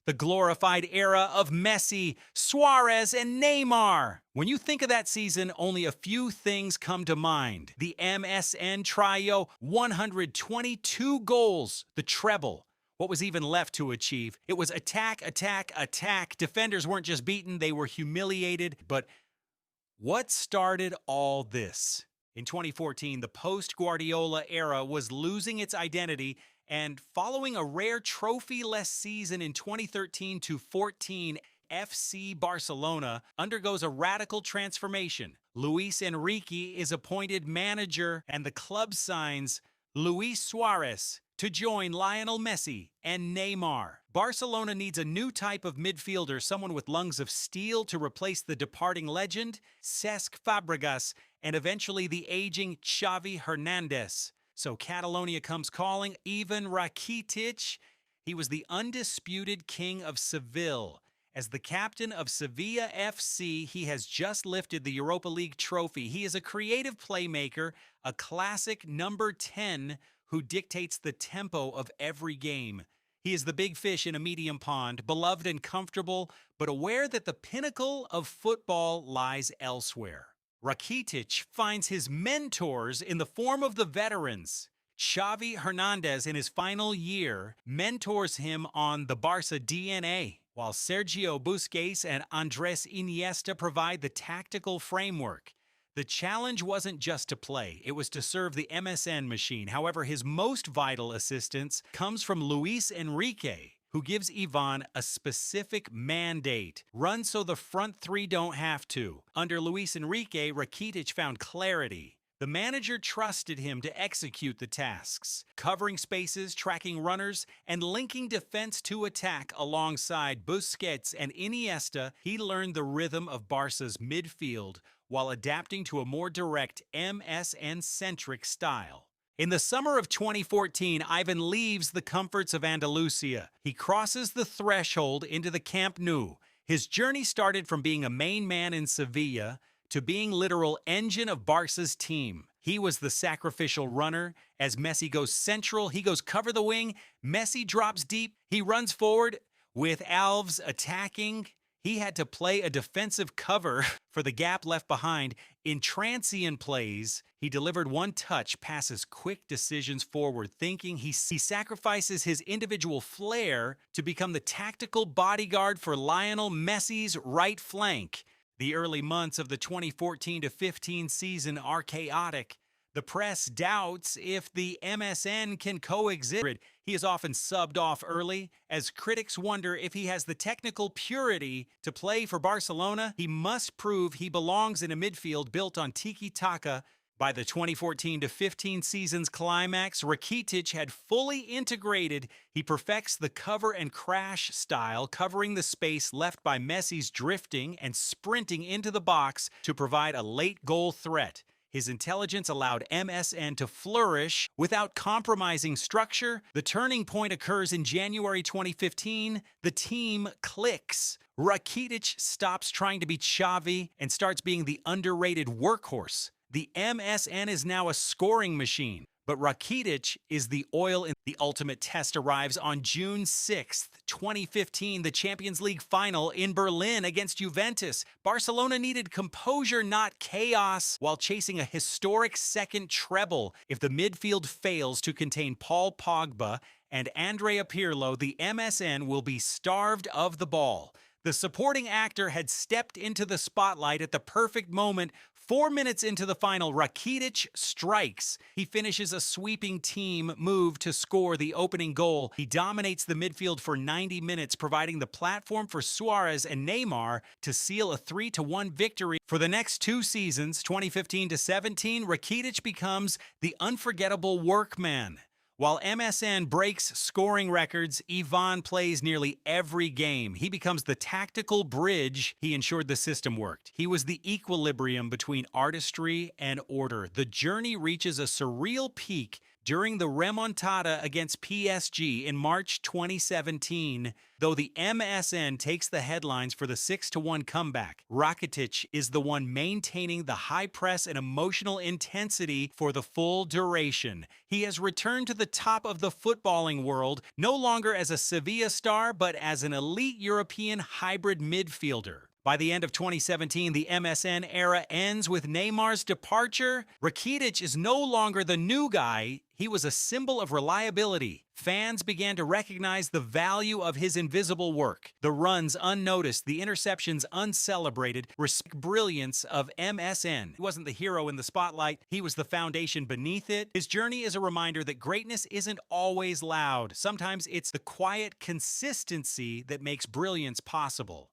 The glorified era of Messi, Suarez, and Neymar. When you think of that season, only a few things come to mind. The MSN trio, 122 goals, the treble. What was even left to achieve? It was attack, attack, attack. Defenders weren't just beaten, they were humiliated. But what started all this? In 2014, the post-Guardiola era was losing its identity, and following a rare trophy-less season in 2013 to 14, FC Barcelona undergoes a radical transformation. Luis Enrique is appointed manager, and the club signs Luis Suarez to join Lionel Messi and Neymar. Barcelona needs a new type of midfielder, someone with lungs of steel to replace the departing legend, Cesc Fabregas, and eventually the aging Xavi Hernandez. So Catalonia comes calling. Ivan Rakitic, he was the undisputed king of Seville. As the captain of Sevilla FC, he has just lifted the Europa League trophy. He is a creative playmaker, a classic number 10 who dictates the tempo of every game. He is the big fish in a medium pond, beloved and comfortable, but aware that the pinnacle of football lies elsewhere. Rakitic finds his mentors in the form of the veterans. Xavi Hernandez, in his final year, mentors him on the Barca DNA, while Sergio Busquets and Andres Iniesta provide the tactical framework. The challenge wasn't just to play, it was to serve the MSN machine. However, his most vital assistance comes from Luis Enrique, who gives Ivan a specific mandate: run so the front three don't have to. Under Luis Enrique, Rakitic found clarity. The manager trusted him to execute the tasks, covering spaces, tracking runners, and linking defense to attack alongside Busquets and Iniesta. He learned the rhythm of Barca's midfield while adapting to a more direct MSN-centric style. In the summer of 2014, Ivan leaves the comforts of Andalusia. He crosses the threshold into the Camp Nou. His journey started from being a main man in Sevilla to being literal engine of Barca's team. He was the sacrificial runner. As Messi goes central, he goes cover the wing. Messi drops deep. He runs forward. With Alves attacking, he had to play a defensive cover for the gap left behind. In transient plays, he delivered one-touch passes, quick decisions, forward thinking. He sacrifices his individual flair to become the tactical bodyguard for Lionel Messi's right flank. The early months of the 2014-15 season are chaotic. The press doubts if the MSN can coexist. He is often subbed off early, as critics wonder if he has the technical purity to play for Barcelona. He must prove he belongs in a midfield built on tiki-taka. By the 2014-15 season's climax, Rakitic had fully integrated. He perfects the cover and crash style, covering the space left by Messi's drifting and sprinting into the box to provide a late goal threat. His intelligence allowed MSN to flourish without compromising structure. The turning point occurs in January 2015. The team clicks. Rakitic stops trying to be Xavi and starts being the underrated workhorse. The MSN is now a scoring machine, but Rakitic is the oil in the ultimate test. Arrives on June 6th, 2015, the Champions League final in Berlin against Juventus. Barcelona needed composure, not chaos, while chasing a historic second treble. If the midfield fails to contain Paul Pogba and Andrea Pirlo, the MSN will be starved of the ball. The supporting actor had stepped into the spotlight at the perfect moment. 4 minutes into the final, Rakitic strikes. He finishes a sweeping team move to score the opening goal. He dominates the midfield for 90 minutes, providing the platform for Suarez and Neymar to seal a 3-1 victory. For the next 2 seasons, 2015-17, Rakitic becomes the unforgettable workman. While MSN breaks scoring records, Ivan plays nearly every game. He becomes the tactical bridge. He ensured the system worked. He was the equilibrium between artistry and order. The journey reaches a surreal peak During the remontada against PSG in March 2017, though the MSN takes the headlines for the 6-1 comeback, Rakitic is the one maintaining the high press and emotional intensity for the full duration. He has returned to the top of the footballing world, no longer as a Sevilla star, but as an elite European hybrid midfielder. By the end of 2017, the MSN era ends with Neymar's departure. Rakitic is no longer the new guy. He was a symbol of reliability. Fans began to recognize the value of his invisible work. The runs unnoticed, the interceptions uncelebrated, brilliance of MSN. He wasn't the hero in the spotlight, he was the foundation beneath it. His journey is a reminder that greatness isn't always loud. Sometimes it's the quiet consistency that makes brilliance possible.